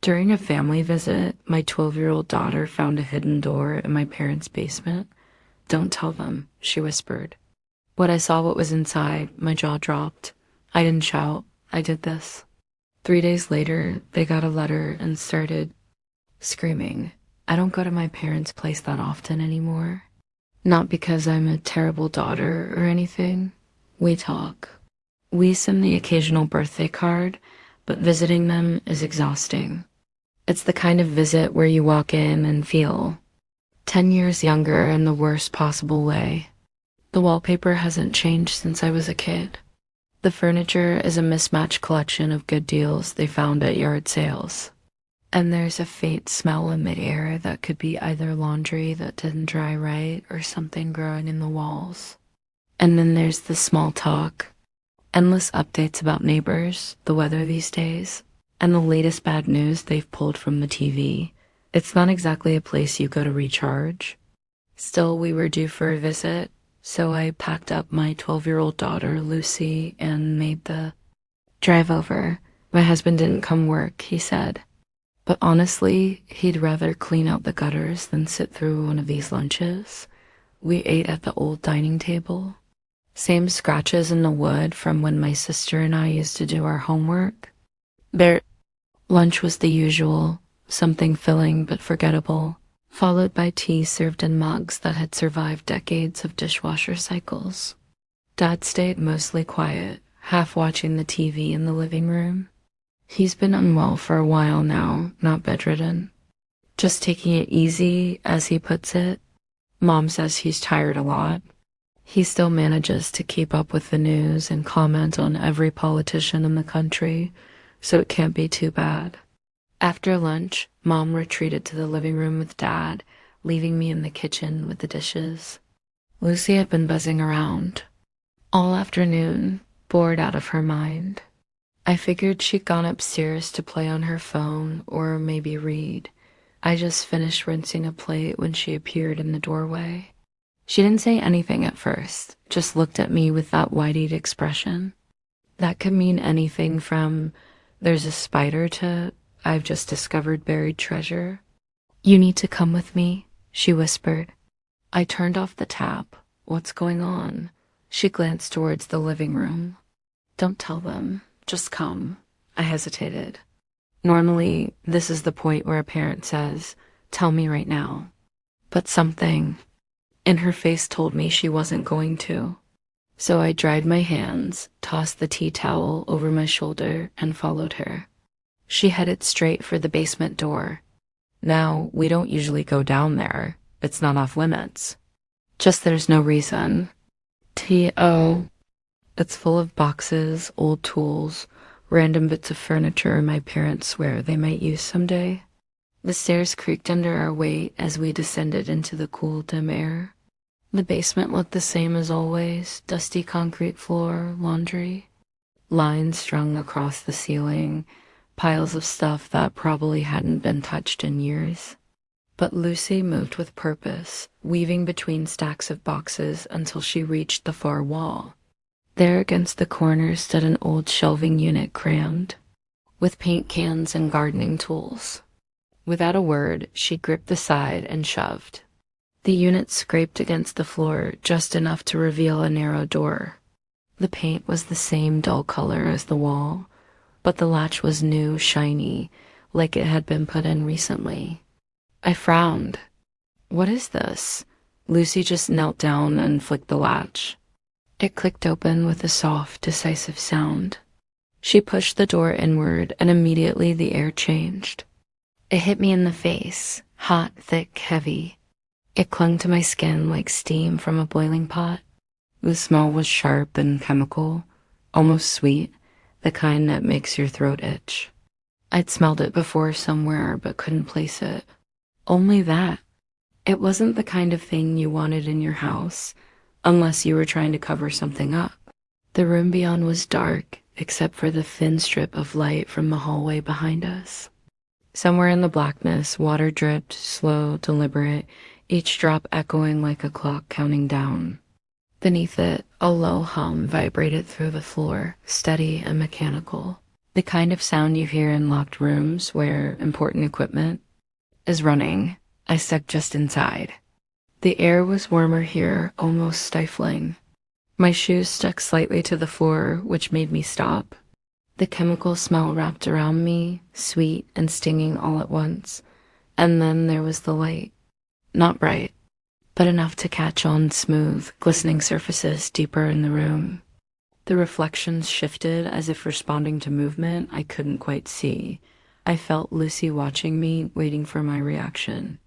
During a family visit, my 12-year-old daughter found a hidden door in my parents' basement. "Don't tell them," she whispered. When I saw what was inside, my jaw dropped. I didn't shout. I did this. 3 days later, they got a letter and started screaming. I don't go to my parents' place that often anymore. Not because I'm a terrible daughter or anything. We talk. We send the occasional birthday card, but visiting them is exhausting. It's the kind of visit where you walk in and feel 10 years younger in the worst possible way. The wallpaper hasn't changed since I was a kid. The furniture is a mismatched collection of good deals they found at yard sales. And there's a faint smell in midair that could be either laundry that didn't dry right or something growing in the walls. And then there's the small talk, endless updates about neighbors, the weather these days, and the latest bad news they've pulled from the TV. It's not exactly a place you go to recharge. Still, we were due for a visit, so I packed up my 12-year-old daughter, Lucy, and made the drive over. My husband didn't come work, he said. But honestly, he'd rather clean out the gutters than sit through one of these lunches. We ate at the old dining table. Same scratches in the wood from when my sister and I used to do our homework. Their lunch was the usual, something filling but forgettable, followed by tea served in mugs that had survived decades of dishwasher cycles. Dad stayed mostly quiet, half watching the TV in the living room. He's been unwell for a while now, not bedridden. Just taking it easy, as he puts it. Mom says he's tired a lot. He still manages to keep up with the news and comment on every politician in the country, so it can't be too bad. After lunch, Mom retreated to the living room with Dad, leaving me in the kitchen with the dishes. Lucy had been buzzing around all afternoon, bored out of her mind. I figured she'd gone upstairs to play on her phone or maybe read. I just finished rinsing a plate when she appeared in the doorway. She didn't say anything at first, just looked at me with that wide-eyed expression. That could mean anything from "there's a spider" to "I've just discovered buried treasure." "You need to come with me," she whispered. I turned off the tap. "What's going on?" She glanced towards the living room. "Don't tell them. Just come." I hesitated. Normally, this is the point where a parent says, "Tell me right now." But something in her face told me she wasn't going to. So I dried my hands, tossed the tea towel over my shoulder, and followed her. She headed straight for the basement door. Now, we don't usually go down there. It's not off limits. Just there's no reason. T.O. It's full of boxes, old tools, random bits of furniture my parents swear they might use someday. The stairs creaked under our weight as we descended into the cool, dim air. The basement looked the same as always, dusty concrete floor, laundry, lines strung across the ceiling, piles of stuff that probably hadn't been touched in years. But Lucy moved with purpose, weaving between stacks of boxes until she reached the far wall. There against the corner stood an old shelving unit crammed with paint cans and gardening tools. Without a word, she gripped the side and shoved. The unit scraped against the floor just enough to reveal a narrow door. The paint was the same dull color as the wall, but the latch was new, shiny, like it had been put in recently. I frowned. "What is this?" Lucy just knelt down and flicked the latch. It clicked open with a soft, decisive sound. She pushed the door inward, and immediately the air changed. It hit me in the face, hot, thick, heavy. It clung to my skin like steam from a boiling pot. The smell was sharp and chemical, almost sweet, the kind that makes your throat itch. I'd smelled it before somewhere, but couldn't place it. Only that. It wasn't the kind of thing you wanted in your house, unless you were trying to cover something up. The room beyond was dark, except for the thin strip of light from the hallway behind us. Somewhere in the blackness, water dripped, slow, deliberate, each drop echoing like a clock counting down. Beneath it, a low hum vibrated through the floor, steady and mechanical. The kind of sound you hear in locked rooms where important equipment is running. I stuck just inside. The air was warmer here, almost stifling. My shoes stuck slightly to the floor, which made me stop. The chemical smell wrapped around me, sweet and stinging all at once. And then there was the light. Not bright, but enough to catch on smooth, glistening surfaces deeper in the room. The reflections shifted as if responding to movement I couldn't quite see. I felt Lucy watching me, waiting for my reaction.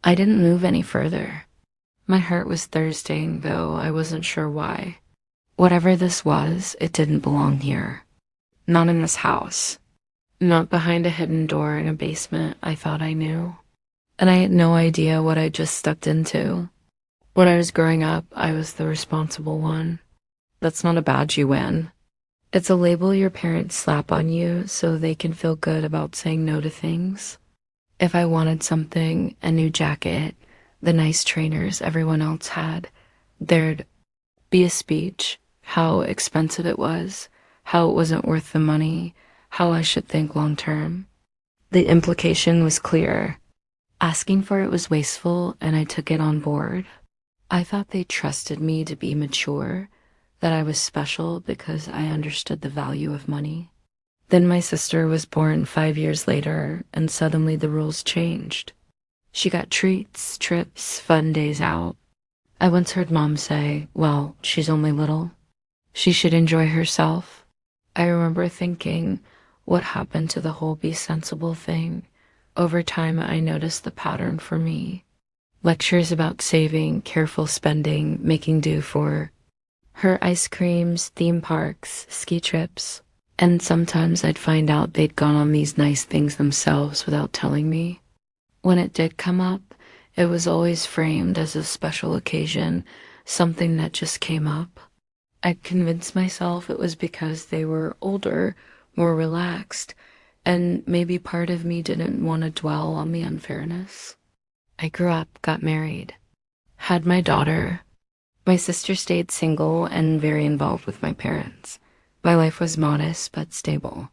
I didn't move any further. My heart was thirsting, though I wasn't sure why. Whatever this was, it didn't belong here. Not in this house. Not behind a hidden door in a basement I thought I knew. And I had no idea what I just stepped into. When I was growing up, I was the responsible one. That's not a badge you win. It's a label your parents slap on you so they can feel good about saying no to things. If I wanted something, a new jacket, the nice trainers everyone else had, there'd be a speech, how expensive it was, how it wasn't worth the money, how I should think long term. The implication was clear. Asking for it was wasteful, and I took it on board. I thought they trusted me to be mature, that I was special because I understood the value of money. Then my sister was born 5 years later, and suddenly the rules changed. She got treats, trips, fun days out. I once heard Mom say, well, she's only little. She should enjoy herself. I remember thinking, what happened to the whole be sensible thing? Over time, I noticed the pattern for me. Lectures about saving, careful spending, making do for her ice creams, theme parks, ski trips. And sometimes I'd find out they'd gone on these nice things themselves without telling me. When it did come up, it was always framed as a special occasion, something that just came up. I'd convinced myself it was because they were older, more relaxed, and maybe part of me didn't want to dwell on the unfairness. I grew up, got married, had my daughter. My sister stayed single and very involved with my parents. My life was modest but stable.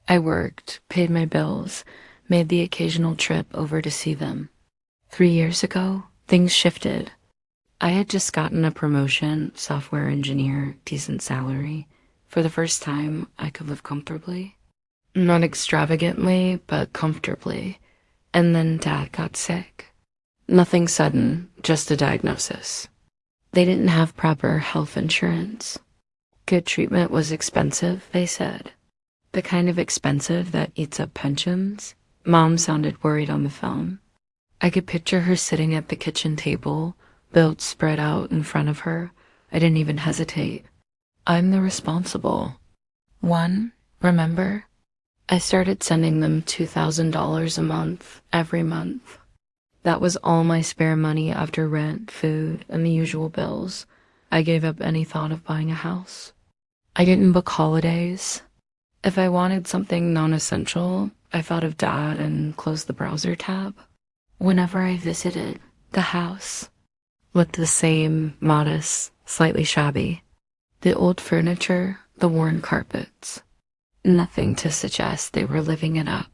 I worked, paid my bills, made the occasional trip over to see them. 3 years ago, things shifted. I had just gotten a promotion, software engineer, decent salary. For the first time, I could live comfortably. Not extravagantly, but comfortably. And then Dad got sick. Nothing sudden, just a diagnosis. They didn't have proper health insurance. Good treatment was expensive, they said. The kind of expensive that eats up pensions. Mom sounded worried on the phone. I could picture her sitting at the kitchen table, bills spread out in front of her. I didn't even hesitate. I'm the responsible one, remember? I started sending them $2,000 a month, every month. That was all my spare money after rent, food, and the usual bills. I gave up any thought of buying a house. I didn't book holidays. If I wanted something non-essential, I thought of Dad and closed the browser tab. Whenever I visited, the house looked the same, modest, slightly shabby. The old furniture, the worn carpets. Nothing to suggest they were living it up.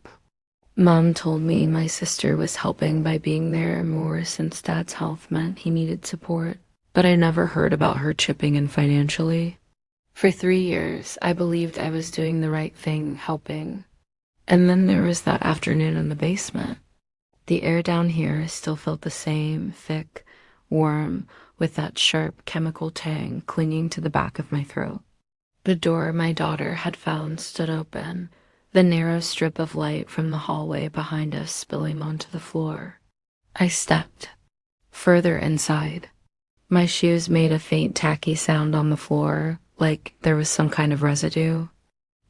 Mom told me my sister was helping by being there more since Dad's health meant he needed support, but I never heard about her chipping in financially. For 3 years, I believed I was doing the right thing, helping. And then there was that afternoon in the basement. The air down here still felt the same, thick, warm, with that sharp chemical tang clinging to the back of my throat. The door my daughter had found stood open, the narrow strip of light from the hallway behind us spilling onto the floor. I stepped further inside. My shoes made a faint tacky sound on the floor, like there was some kind of residue.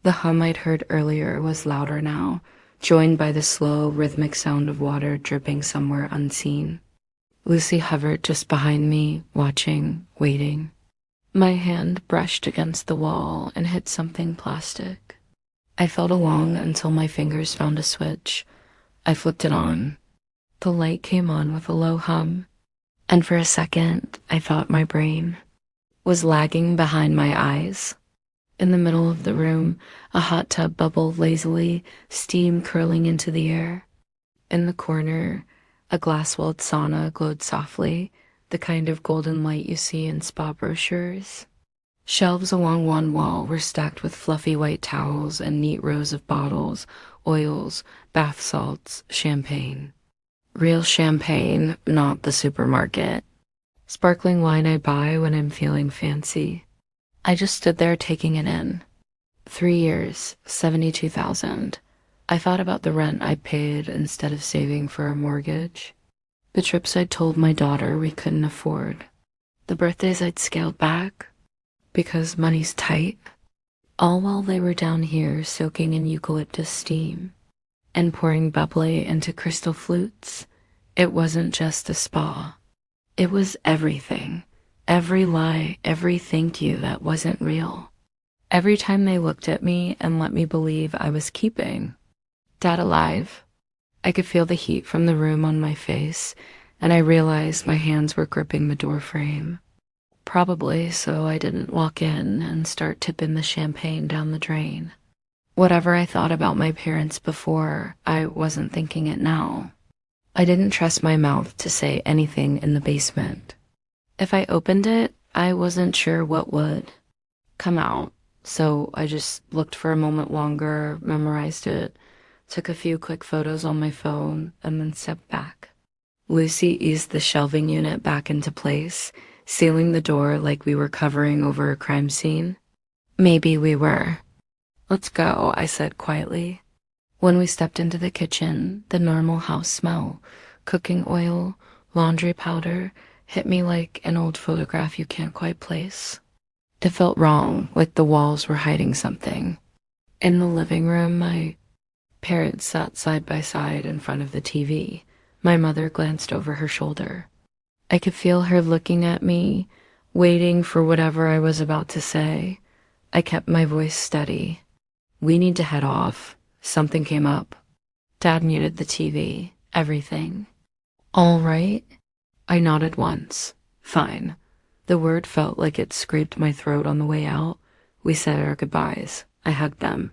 The hum I'd heard earlier was louder now, joined by the slow, rhythmic sound of water dripping somewhere unseen. Lucy hovered just behind me, watching, waiting. My hand brushed against the wall and hit something plastic. I felt along until my fingers found a switch. I flipped it on. The light came on with a low hum, and for a second, I thought my brain was lagging behind my eyes. In the middle of the room, a hot tub bubbled lazily, steam curling into the air. In the corner, a glass-walled sauna glowed softly, the kind of golden light you see in spa brochures. Shelves along one wall were stacked with fluffy white towels and neat rows of bottles, oils, bath salts, champagne. Real champagne, not the supermarket. Sparkling wine I buy when I'm feeling fancy. I just stood there taking it in. 3 years, 72,000. I thought about the rent I paid instead of saving for a mortgage. The trips I'd told my daughter we couldn't afford. The birthdays I'd scaled back because money's tight. All while they were down here soaking in eucalyptus steam and pouring bubbly into crystal flutes. It wasn't just a spa. It was everything. Every lie, every thank you that wasn't real. Every time they looked at me and let me believe I was keeping. Dad alive. I could feel the heat from the room on my face, and I realized my hands were gripping the door frame. Probably so I didn't walk in and start tipping the champagne down the drain. Whatever I thought about my parents before, I wasn't thinking it now. I didn't trust my mouth to say anything in the basement. If I opened it, I wasn't sure what would come out, so I just looked for a moment longer, memorized it, took a few quick photos on my phone, and then stepped back. Lucy eased the shelving unit back into place, sealing the door like we were covering over a crime scene. Maybe we were. Let's go, I said quietly. When we stepped into the kitchen, the normal house smell, cooking oil, laundry powder, hit me like an old photograph you can't quite place. It felt wrong, like the walls were hiding something. In the living room, my parents sat side by side in front of the TV. My mother glanced over her shoulder. I could feel her looking at me, waiting for whatever I was about to say. I kept my voice steady. We need to head off. Something came up. Dad muted the TV. Everything. All right? I nodded once. Fine. The word felt like it scraped my throat on the way out. We said our goodbyes. I hugged them.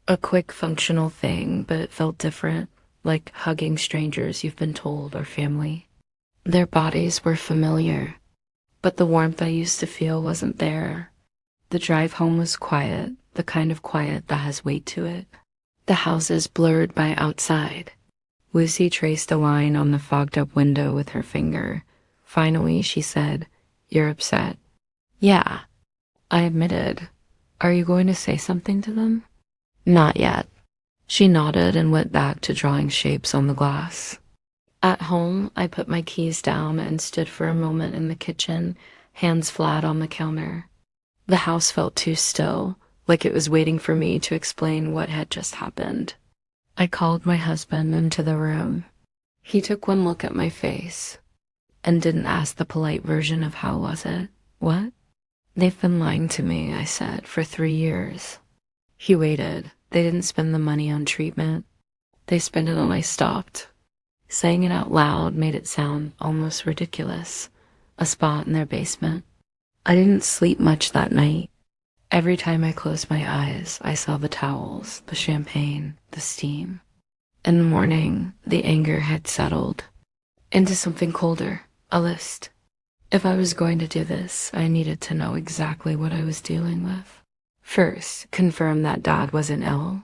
A quick, functional thing, but it felt different, like hugging strangers you've been told are family. Their bodies were familiar, but the warmth I used to feel wasn't there. The drive home was quiet, the kind of quiet that has weight to it. The houses blurred by outside. Lucy traced a line on the fogged-up window with her finger. Finally, she said, "You're upset." "Yeah," I admitted. "Are you going to say something to them?" "Not yet." She nodded and went back to drawing shapes on the glass. At home, I put my keys down and stood for a moment in the kitchen, hands flat on the counter. The house felt too still, like it was waiting for me to explain what had just happened. I called my husband into the room. He took one look at my face and didn't ask the polite version of how was it. What? They've been lying to me, I said, for 3 years. He waited. They didn't spend the money on treatment. They spent it on I stopped. Saying it out loud made it sound almost ridiculous. A spot in their basement. I didn't sleep much that night. Every time I closed my eyes, I saw the towels, the champagne, the steam. In the morning, the anger had settled into something colder, a list. If I was going to do this, I needed to know exactly what I was dealing with. First, confirm that Dad wasn't ill.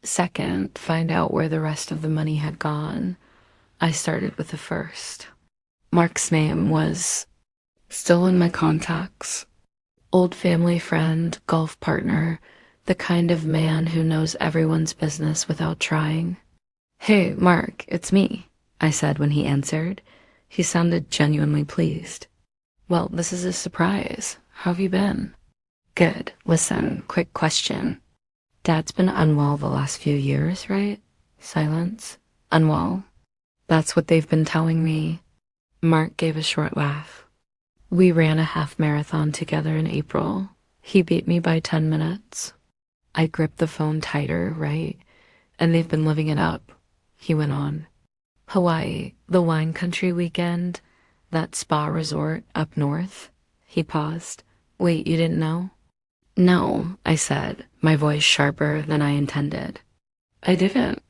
Second, find out where the rest of the money had gone. I started with the first. Mark's name was still in my contacts. Old family friend, golf partner, the kind of man who knows everyone's business without trying. "Hey, Mark, it's me," I said when he answered. He sounded genuinely pleased. "Well, this is a surprise. How have you been?" "Good. Listen, quick question. Dad's been unwell the last few years, right?" Silence. "Unwell?" "That's what they've been telling me." Mark gave a short laugh. "We ran a half marathon together in April. He beat me by 10 minutes. I gripped the phone tighter, right? And they've been living it up," he went on. "Hawaii, the wine country weekend, that spa resort up north." He paused. "Wait, you didn't know?" No, I said, my voice sharper than I intended. I didn't.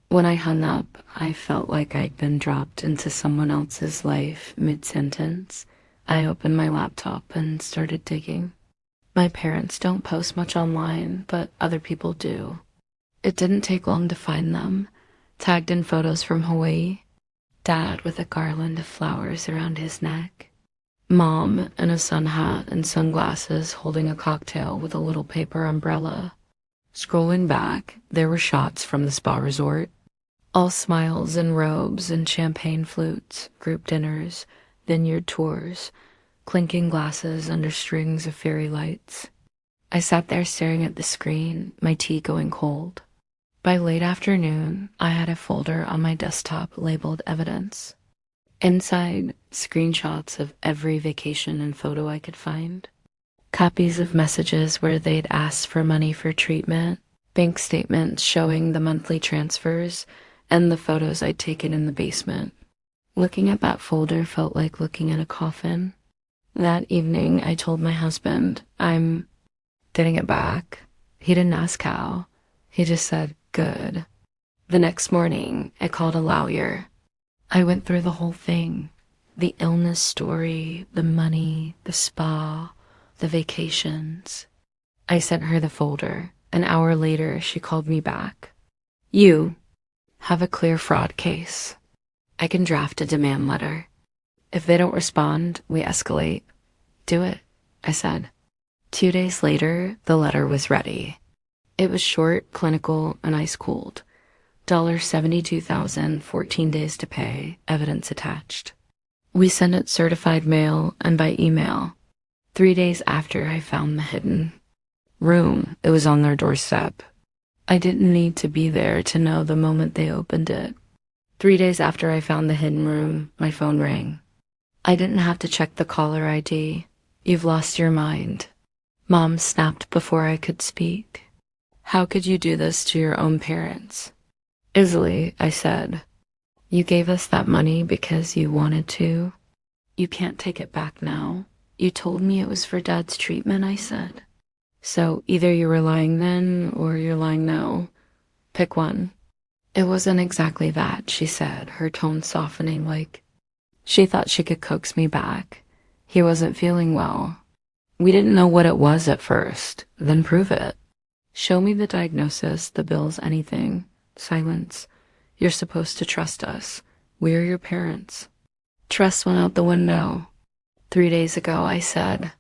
When I hung up, I felt like I'd been dropped into someone else's life mid-sentence. I opened my laptop and started digging. My parents don't post much online, but other people do. It didn't take long to find them, tagged in photos from Hawaii. Dad with a garland of flowers around his neck. Mom in a sun hat and sunglasses holding a cocktail with a little paper umbrella. Scrolling back, there were shots from the spa resort. All smiles and robes and champagne flutes, group dinners, vineyard tours, clinking glasses under strings of fairy lights. I sat there staring at the screen, my tea going cold. By late afternoon, I had a folder on my desktop labeled Evidence. Inside, screenshots of every vacation and photo I could find. Copies of messages where they'd asked for money for treatment, bank statements showing the monthly transfers, and the photos I'd taken in the basement. Looking at that folder felt like looking at a coffin. That evening, I told my husband, I'm getting it back. He didn't ask how. He just said, good. The next morning, I called a lawyer. I went through the whole thing. The illness story, the money, the spa, the vacations. I sent her the folder. An hour later, she called me back. You have a clear fraud case. I can draft a demand letter. If they don't respond, we escalate. Do it, I said. 2 days later, the letter was ready. It was short, clinical, and ice-cold. $72,000, 14 days to pay, evidence attached. We sent it certified mail and by email. 3 days after I found the hidden room, it was on their doorstep. I didn't need to be there to know the moment they opened it. 3 days after I found the hidden room, my phone rang. I didn't have to check the caller ID. You've lost your mind. Mom snapped before I could speak. How could you do this to your own parents? Easily, I said. You gave us that money because you wanted to. You can't take it back now. You told me it was for Dad's treatment, I said. So either you were lying then or you're lying now. Pick one. It wasn't exactly that, she said, her tone softening like she thought she could coax me back. He wasn't feeling well. We didn't know what it was at first. Then prove it. Show me the diagnosis, the bills, anything. Silence. You're supposed to trust us. We're your parents. Trust went out the window. 3 days ago, I said,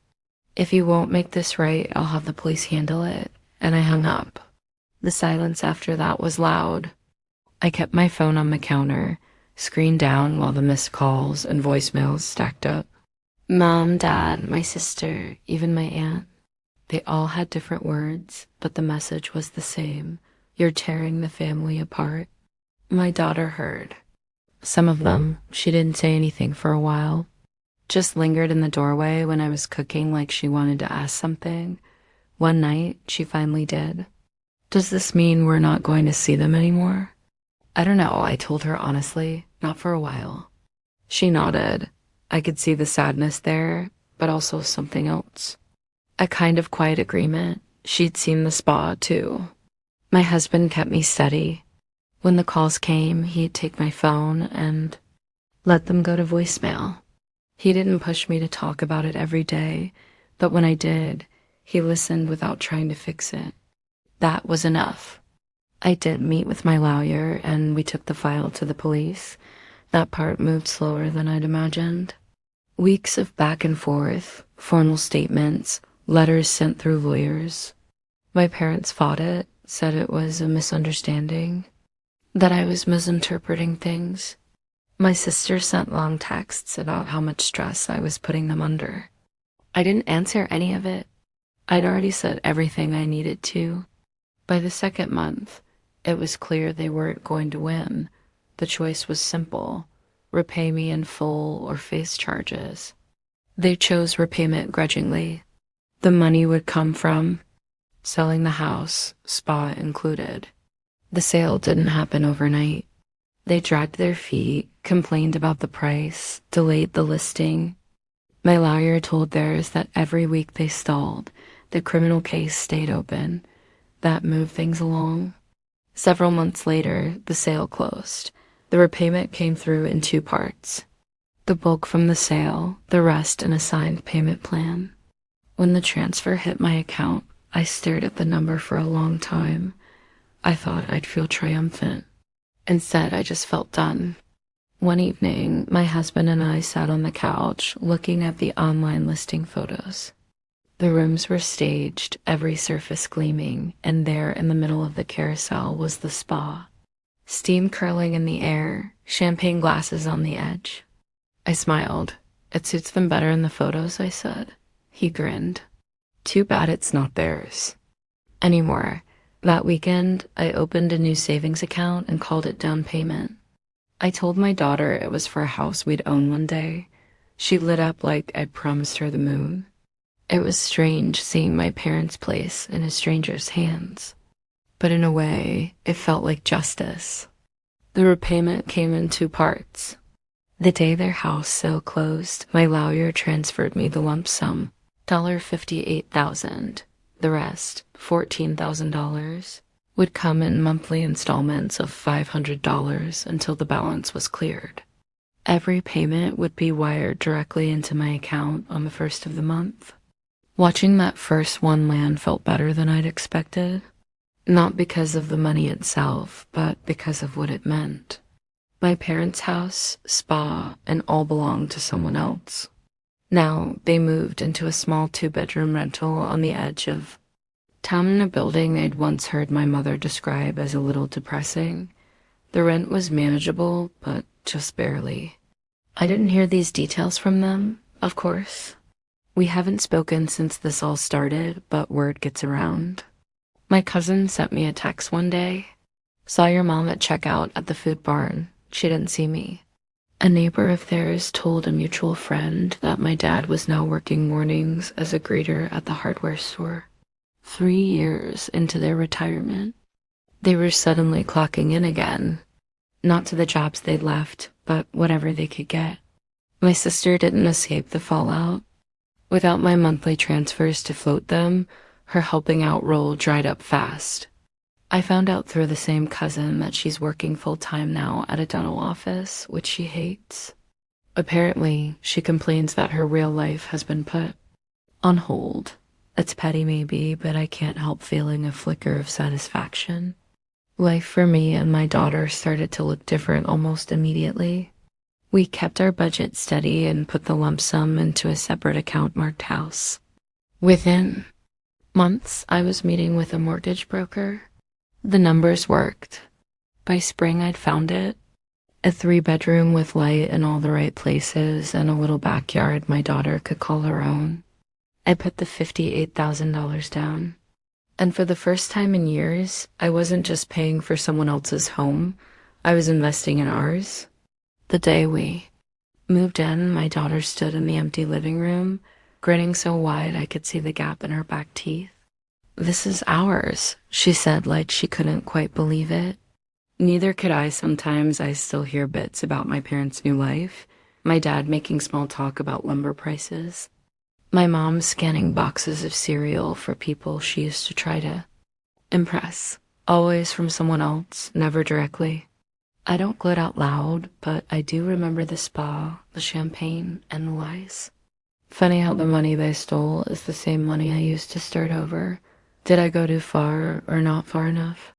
if you won't make this right, I'll have the police handle it. And I hung up. The silence after that was loud. I kept my phone on my counter, screen down while the missed calls and voicemails stacked up. Mom, Dad, my sister, even my aunt. They all had different words, but the message was the same. You're tearing the family apart. My daughter heard. Some of them, she didn't say anything for a while. Just lingered in the doorway when I was cooking like she wanted to ask something. One night, she finally did. Does this mean we're not going to see them anymore? I don't know, I told her honestly, not for a while. She nodded. I could see the sadness there, but also something else. A kind of quiet agreement. She'd seen the spa, too. My husband kept me steady. When the calls came, he'd take my phone and let them go to voicemail. He didn't push me to talk about it every day, but when I did, he listened without trying to fix it. That was enough. I did meet with my lawyer, and we took the file to the police. That part moved slower than I'd imagined. Weeks of back and forth, formal statements, letters sent through lawyers. My parents fought it, said it was a misunderstanding, that I was misinterpreting things. My sister sent long texts about how much stress I was putting them under. I didn't answer any of it. I'd already said everything I needed to. By the second month, it was clear they weren't going to win. The choice was simple: repay me in full or face charges. They chose repayment grudgingly. The money would come from selling the house, spa included. The sale didn't happen overnight. They dragged their feet, complained about the price, delayed the listing. My lawyer told theirs that every week they stalled, The criminal case stayed open. That moved things along. Several months later, the sale closed. The repayment came through in 2 parts. The bulk from the sale, the rest an assigned payment plan. When the transfer hit my account, I stared at the number for a long time. I thought I'd feel triumphant. Instead, I just felt done. One evening, my husband and I sat on the couch looking at the online listing photos. The rooms were staged, every surface gleaming, and there in the middle of the carousel was the spa. Steam curling in the air, champagne glasses on the edge. I smiled. "It suits them better in the photos," I said. He grinned. "Too bad it's not theirs." Anymore. That weekend, I opened a new savings account and called it down payment. I told my daughter it was for a house we'd own one day. She lit up like I'd promised her the moon. It was strange seeing my parents' place in a stranger's hands. But in a way, it felt like justice. The repayment came in 2 parts. The day their house sale closed, my lawyer transferred me the lump sum, $58,000. The rest, $14,000, would come in monthly installments of $500 until the balance was cleared. Every payment would be wired directly into my account on the 1st of the month. Watching that first one land felt better than I'd expected. Not because of the money itself, but because of what it meant. My parents' house, spa, and all belonged to someone else. Now they moved into a small 2-bedroom rental on the edge of town in a building I'd once heard my mother describe as a little depressing. The rent was manageable, but just barely. I didn't hear these details from them, of course. We haven't spoken since this all started, but word gets around. My cousin sent me a text one day. "Saw your mom at checkout at the food barn. She didn't see me." A neighbor of theirs told a mutual friend that my dad was now working mornings as a greeter at the hardware store. 3 years into their retirement, they were suddenly clocking in again. Not to the jobs they'd left, but whatever they could get. My sister didn't escape the fallout. Without my monthly transfers to float them, her helping out role dried up fast. I found out through the same cousin that she's working full-time now at a dental office, which she hates. Apparently, she complains that her real life has been put on hold. It's petty maybe, but I can't help feeling a flicker of satisfaction. Life for me and my daughter started to look different almost immediately. We kept our budget steady and put the lump sum into a separate account marked house. Within months, I was meeting with a mortgage broker. The numbers worked. By spring, I'd found it. A 3-bedroom with light in all the right places and a little backyard my daughter could call her own. I put the $58,000 down. And for the first time in years, I wasn't just paying for someone else's home. I was investing in ours. The day we moved in, my daughter stood in the empty living room, grinning so wide I could see the gap in her back teeth. "This is ours," she said like she couldn't quite believe it. Neither could I. Sometimes I still hear bits about my parents' new life. My dad making small talk about lumber prices. My mom scanning boxes of cereal for people she used to try to impress. Always from someone else, never directly. I don't gloat out loud, but I do remember the spa, the champagne, and the lies. Funny how the money they stole is the same money I used to start over. Did I go too far or not far enough?